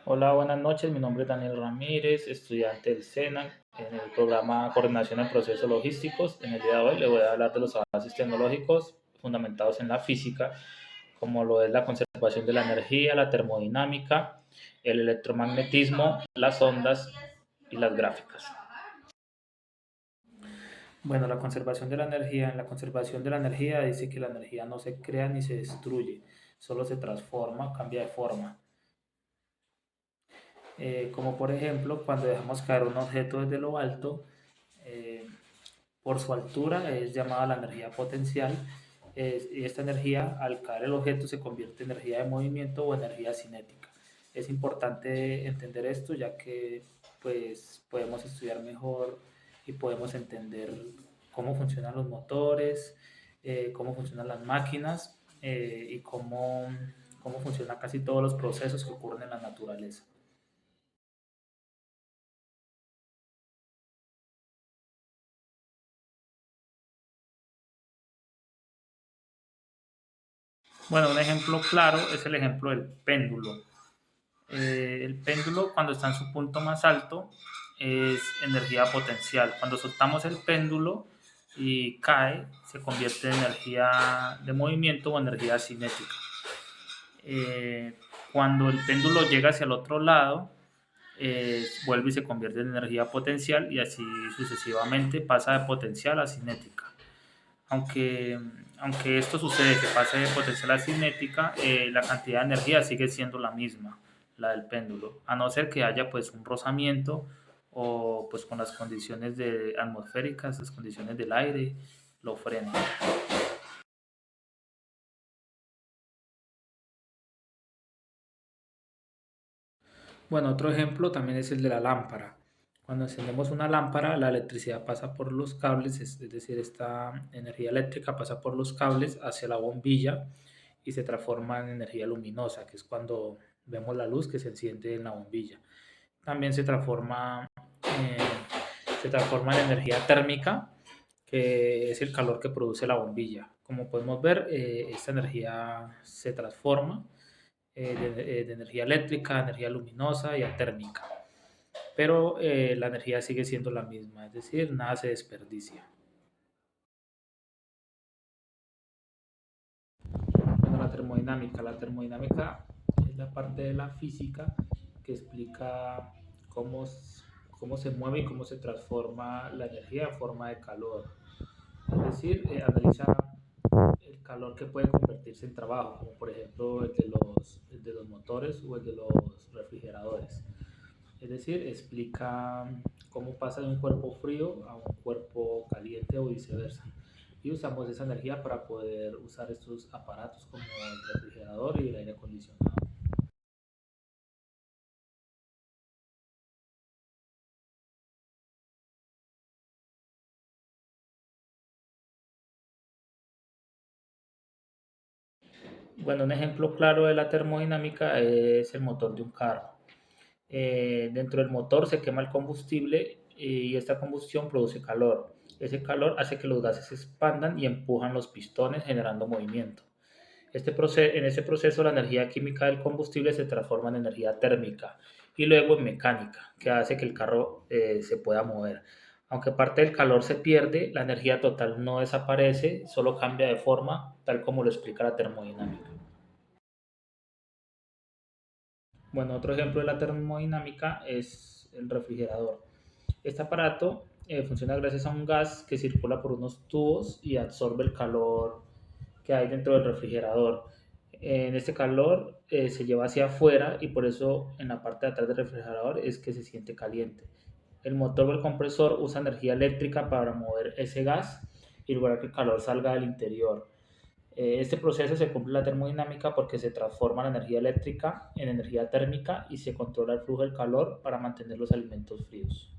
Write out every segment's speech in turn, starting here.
Hola, buenas noches. Mi nombre es Daniel Ramírez, estudiante del SENA en el programa Coordinación en Procesos Logísticos. En el día de hoy le voy a hablar de los avances tecnológicos fundamentados en la física, como lo es la conservación de la energía, la termodinámica, el electromagnetismo, las ondas y las gráficas. Bueno, la conservación de la energía. En la conservación de la energía dice que la energía no se crea ni se destruye, solo se transforma, cambia de forma. Como por ejemplo cuando dejamos caer un objeto desde lo alto, eh, por su altura es llamada la energía potencial, y esta energía al caer el objeto se convierte en energía de movimiento o energía cinética. Es importante entender esto ya que pues podemos estudiar mejor y podemos entender cómo funcionan los motores, cómo funcionan las máquinas, y cómo funcionan casi todos los procesos que ocurren en la naturaleza. Bueno, un ejemplo claro es el ejemplo del péndulo. El péndulo cuando está en su punto más alto es energía potencial. Cuando soltamos el péndulo y cae, se convierte en energía de movimiento o energía cinética. Cuando el péndulo llega hacia el otro lado, vuelve y se convierte en energía potencial y así sucesivamente pasa de potencial a cinética. Aunque, aunque esto sucede que pase de potencial a cinética, la cantidad de energía sigue siendo la misma, la del péndulo, a no ser que haya pues un rozamiento o pues con las condiciones atmosféricas, las condiciones del aire, lo frenen. Bueno, otro ejemplo también es el de la lámpara. Cuando encendemos una lámpara, la electricidad pasa por los cables, es decir, esta energía eléctrica pasa por los cables hacia la bombilla y se transforma en energía luminosa, que es cuando vemos la luz que se enciende en la bombilla. También se transforma en energía térmica, que es el calor que produce la bombilla. Como podemos ver, esta energía se transforma de energía eléctrica, energía luminosa y a térmica. Pero la energía sigue siendo la misma, es decir, nada se desperdicia. Bueno, la termodinámica. La termodinámica es la parte de la física que explica cómo, cómo se mueve y cómo se transforma la energía en forma de calor. Es decir, analiza el calor que puede convertirse en trabajo, como por ejemplo el de los motores o el de los refrigeradores. Es decir, explica cómo pasa de un cuerpo frío a un cuerpo caliente o viceversa. Y usamos esa energía para poder usar estos aparatos como el refrigerador y el aire acondicionado. Bueno, un ejemplo claro de la termodinámica es el motor de un carro. Dentro del motor se quema el combustible y esta combustión produce calor. Ese calor hace que los gases se expandan y empujan los pistones generando movimiento. En este proceso la energía química del combustible se transforma en energía térmica y luego en mecánica, que hace que el carro se pueda mover. Aunque parte del calor se pierde, la energía total no desaparece, solo cambia de forma, tal como lo explica la termodinámica. Bueno, otro ejemplo de la termodinámica es el refrigerador. Este aparato funciona gracias a un gas que circula por unos tubos y absorbe el calor que hay dentro del refrigerador. En este calor se lleva hacia afuera y por eso en la parte de atrás del refrigerador es que se siente caliente. El motor o el compresor usa energía eléctrica para mover ese gas y lograr que el calor salga del interior. Este proceso se cumple la termodinámica porque se transforma la energía eléctrica en energía térmica y se controla el flujo del calor para mantener los alimentos fríos.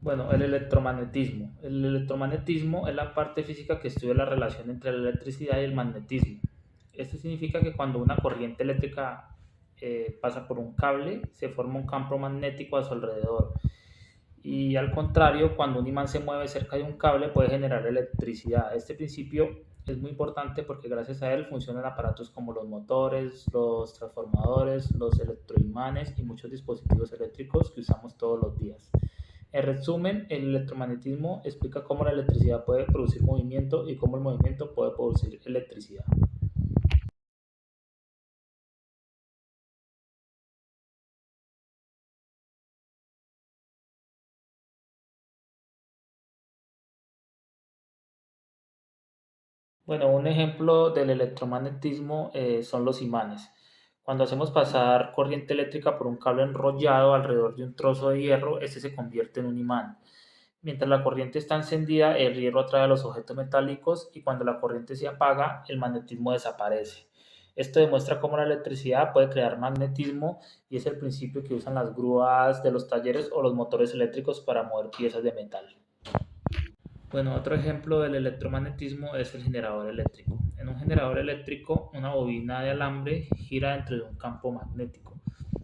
Bueno, el electromagnetismo. El electromagnetismo es la parte física que estudia la relación entre la electricidad y el magnetismo. Esto significa que cuando una corriente eléctrica pasa por un cable, se forma un campo magnético a su alrededor. Y al contrario, cuando un imán se mueve cerca de un cable, puede generar electricidad. Este principio es muy importante porque gracias a él funcionan aparatos como los motores, los transformadores, los electroimanes y muchos dispositivos eléctricos que usamos todos los días. En resumen, el electromagnetismo explica cómo la electricidad puede producir movimiento y cómo el movimiento puede producir electricidad. Bueno, un ejemplo del electromagnetismo son los imanes. Cuando hacemos pasar corriente eléctrica por un cable enrollado alrededor de un trozo de hierro, este se convierte en un imán. Mientras la corriente está encendida, el hierro atrae a los objetos metálicos y cuando la corriente se apaga, el magnetismo desaparece. Esto demuestra cómo la electricidad puede crear magnetismo y es el principio que usan las grúas de los talleres o los motores eléctricos para mover piezas de metal. Bueno, otro ejemplo del electromagnetismo es el generador eléctrico. En un generador eléctrico, una bobina de alambre gira dentro de un campo magnético.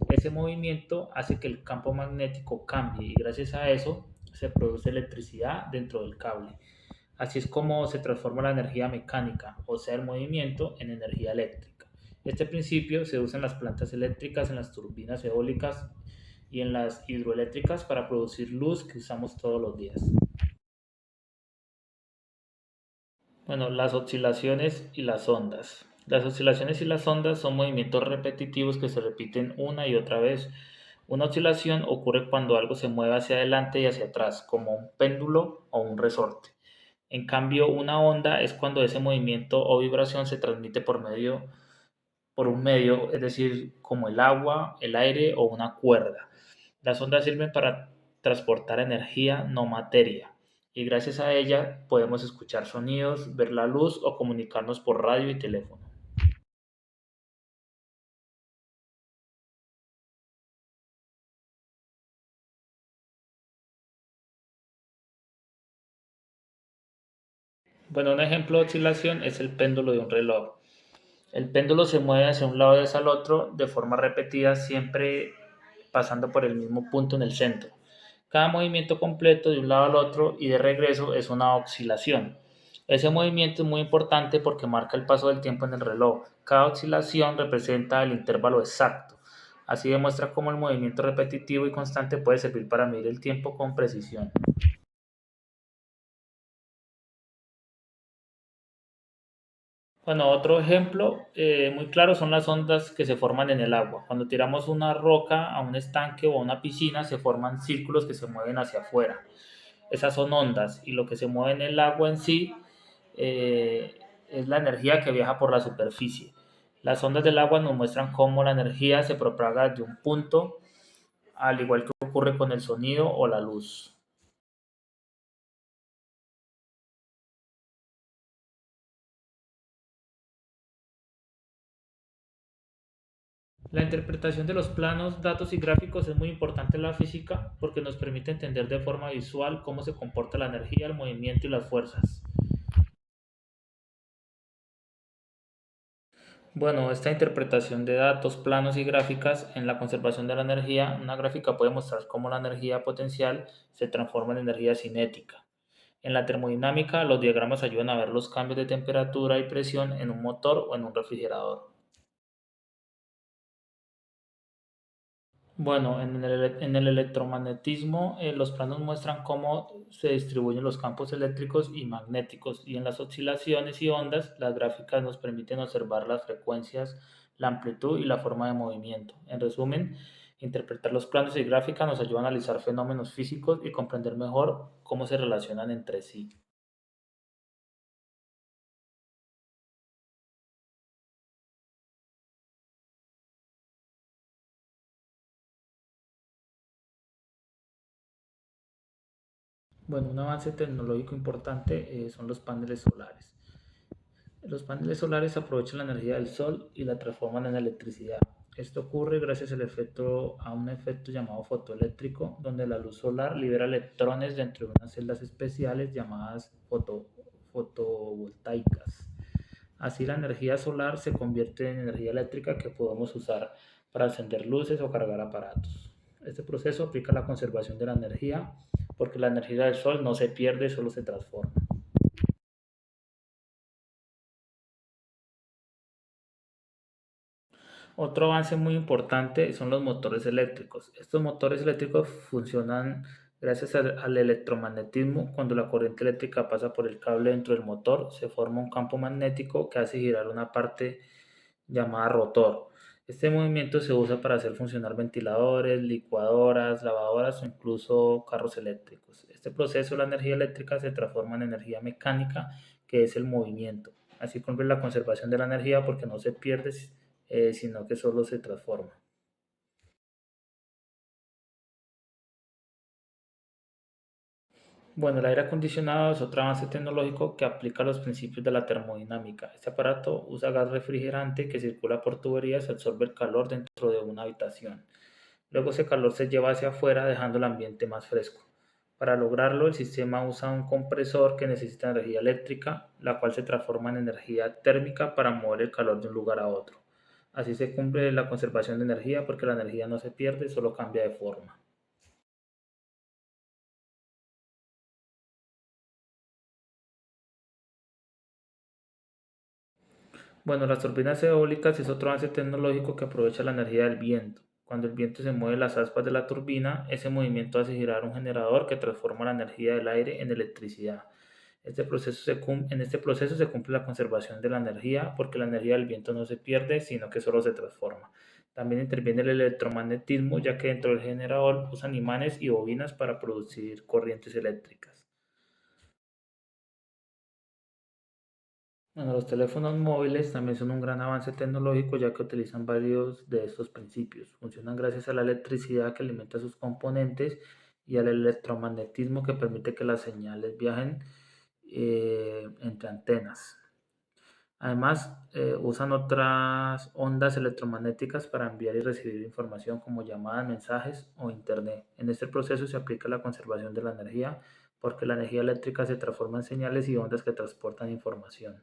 Ese movimiento hace que el campo magnético cambie y gracias a eso se produce electricidad dentro del cable. Así es como se transforma la energía mecánica, o sea, el movimiento, en energía eléctrica. Este principio se usa en las plantas eléctricas, en las turbinas eólicas y en las hidroeléctricas para producir luz que usamos todos los días. Bueno, las oscilaciones y las ondas. Las oscilaciones y las ondas son movimientos repetitivos que se repiten una y otra vez. Una oscilación ocurre cuando algo se mueve hacia adelante y hacia atrás, como un péndulo o un resorte. En cambio, una onda es cuando ese movimiento o vibración se transmite por un medio, es decir, como el agua, el aire o una cuerda. Las ondas sirven para transportar energía, no materia, y gracias a ella podemos escuchar sonidos, ver la luz o comunicarnos por radio y teléfono. Bueno, un ejemplo de oscilación es el péndulo de un reloj. El péndulo se mueve hacia un lado y hacia el otro de forma repetida, siempre pasando por el mismo punto en el centro. Cada movimiento completo de un lado al otro y de regreso es una oscilación. Ese movimiento es muy importante porque marca el paso del tiempo en el reloj. Cada oscilación representa el intervalo exacto. Así demuestra cómo el movimiento repetitivo y constante puede servir para medir el tiempo con precisión. Bueno, otro ejemplo muy claro son las ondas que se forman en el agua. Cuando tiramos una roca a un estanque o a una piscina, se forman círculos que se mueven hacia afuera. Esas son ondas y lo que se mueve en el agua en sí es la energía que viaja por la superficie. Las ondas del agua nos muestran cómo la energía se propaga de un punto, al igual que ocurre con el sonido o la luz. La interpretación de los planos, datos y gráficos es muy importante en la física porque nos permite entender de forma visual cómo se comporta la energía, el movimiento y las fuerzas. Bueno, esta interpretación de datos, planos y gráficas en la conservación de la energía, una gráfica puede mostrar cómo la energía potencial se transforma en energía cinética. En la termodinámica, los diagramas ayudan a ver los cambios de temperatura y presión en un motor o en un refrigerador. Bueno, en el electromagnetismo, los planos muestran cómo se distribuyen los campos eléctricos y magnéticos, y en las oscilaciones y ondas, las gráficas nos permiten observar las frecuencias, la amplitud y la forma de movimiento. En resumen, interpretar los planos y gráficas nos ayuda a analizar fenómenos físicos y comprender mejor cómo se relacionan entre sí. Bueno, un avance tecnológico importante son los paneles solares. Los paneles solares aprovechan la energía del sol y la transforman en electricidad. Esto ocurre gracias a un efecto llamado fotoeléctrico, donde la luz solar libera electrones dentro de unas celdas especiales llamadas fotovoltaicas. Así la energía solar se convierte en energía eléctrica que podemos usar para encender luces o cargar aparatos. Este proceso aplica la conservación de la energía porque la energía del sol no se pierde, solo se transforma. Otro avance muy importante son los motores eléctricos. Estos motores eléctricos funcionan gracias al electromagnetismo. Cuando la corriente eléctrica pasa por el cable dentro del motor, se forma un campo magnético que hace girar una parte llamada rotor. Este movimiento se usa para hacer funcionar ventiladores, licuadoras, lavadoras o incluso carros eléctricos. Este proceso, la energía eléctrica, se transforma en energía mecánica, que es el movimiento. Así cumple la conservación de la energía porque no se pierde, sino que solo se transforma. Bueno, el aire acondicionado es otro avance tecnológico que aplica los principios de la termodinámica. Este aparato usa gas refrigerante que circula por tuberías y absorbe el calor dentro de una habitación. Luego ese calor se lleva hacia afuera dejando el ambiente más fresco. Para lograrlo, el sistema usa un compresor que necesita energía eléctrica, la cual se transforma en energía térmica para mover el calor de un lugar a otro. Así se cumple la conservación de energía porque la energía no se pierde, solo cambia de forma. Bueno, las turbinas eólicas es otro avance tecnológico que aprovecha la energía del viento. Cuando el viento se mueve las aspas de la turbina, ese movimiento hace girar un generador que transforma la energía del aire en electricidad. En este proceso se cumple la conservación de la energía porque la energía del viento no se pierde, sino que solo se transforma. También interviene el electromagnetismo, ya que dentro del generador usan imanes y bobinas para producir corrientes eléctricas. Bueno, los teléfonos móviles también son un gran avance tecnológico ya que utilizan varios de estos principios. Funcionan gracias a la electricidad que alimenta sus componentes y al electromagnetismo que permite que las señales viajen entre antenas. Además, usan otras ondas electromagnéticas para enviar y recibir información como llamadas, mensajes o internet. En este proceso se aplica la conservación de la energía porque la energía eléctrica se transforma en señales y ondas que transportan información.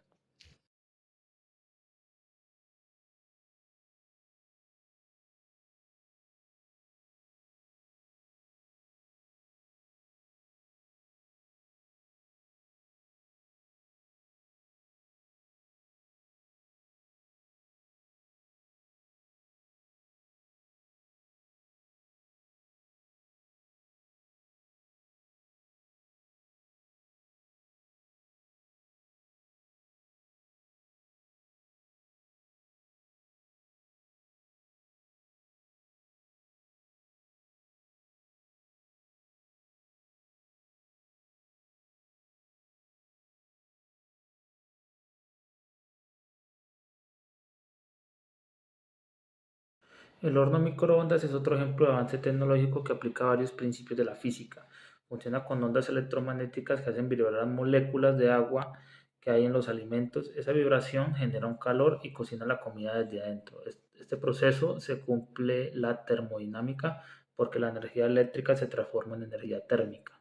El horno microondas es otro ejemplo de avance tecnológico que aplica varios principios de la física. Funciona con ondas electromagnéticas que hacen vibrar las moléculas de agua que hay en los alimentos. Esa vibración genera un calor y cocina la comida desde adentro. Este proceso se cumple la termodinámica porque la energía eléctrica se transforma en energía térmica.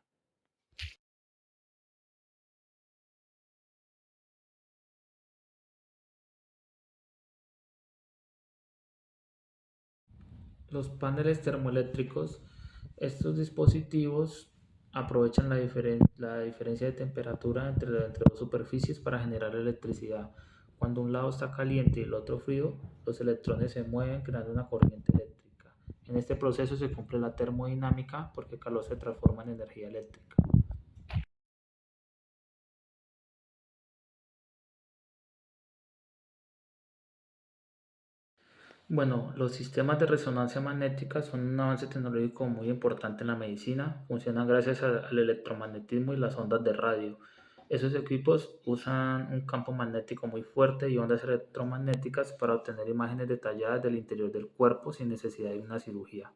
Los paneles termoeléctricos, estos dispositivos aprovechan la diferencia de temperatura entre dos superficies para generar electricidad. Cuando un lado está caliente y el otro frío, los electrones se mueven creando una corriente eléctrica. En este proceso se cumple la termodinámica porque el calor se transforma en energía eléctrica. Bueno, los sistemas de resonancia magnética son un avance tecnológico muy importante en la medicina. Funcionan gracias al electromagnetismo y las ondas de radio. Esos equipos usan un campo magnético muy fuerte y ondas electromagnéticas para obtener imágenes detalladas del interior del cuerpo sin necesidad de una cirugía.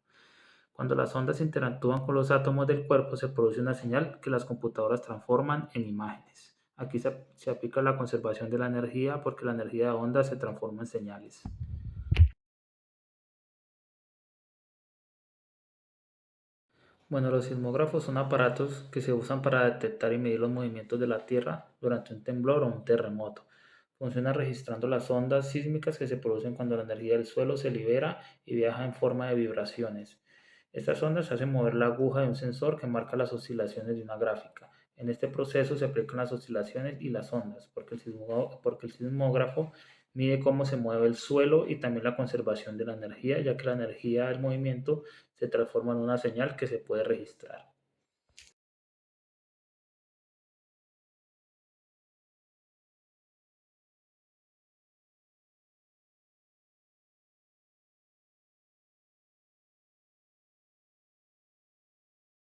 Cuando las ondas interactúan con los átomos del cuerpo, se produce una señal que las computadoras transforman en imágenes. Aquí se aplica la conservación de la energía porque la energía de ondas se transforma en señales. Bueno, los sismógrafos son aparatos que se usan para detectar y medir los movimientos de la Tierra durante un temblor o un terremoto. Funciona registrando las ondas sísmicas que se producen cuando la energía del suelo se libera y viaja en forma de vibraciones. Estas ondas hacen mover la aguja de un sensor que marca las oscilaciones de una gráfica. En este proceso se aplican las oscilaciones y las ondas, porque el sismógrafo mide cómo se mueve el suelo y también la conservación de la energía, ya que la energía del movimiento se transforma en una señal que se puede registrar.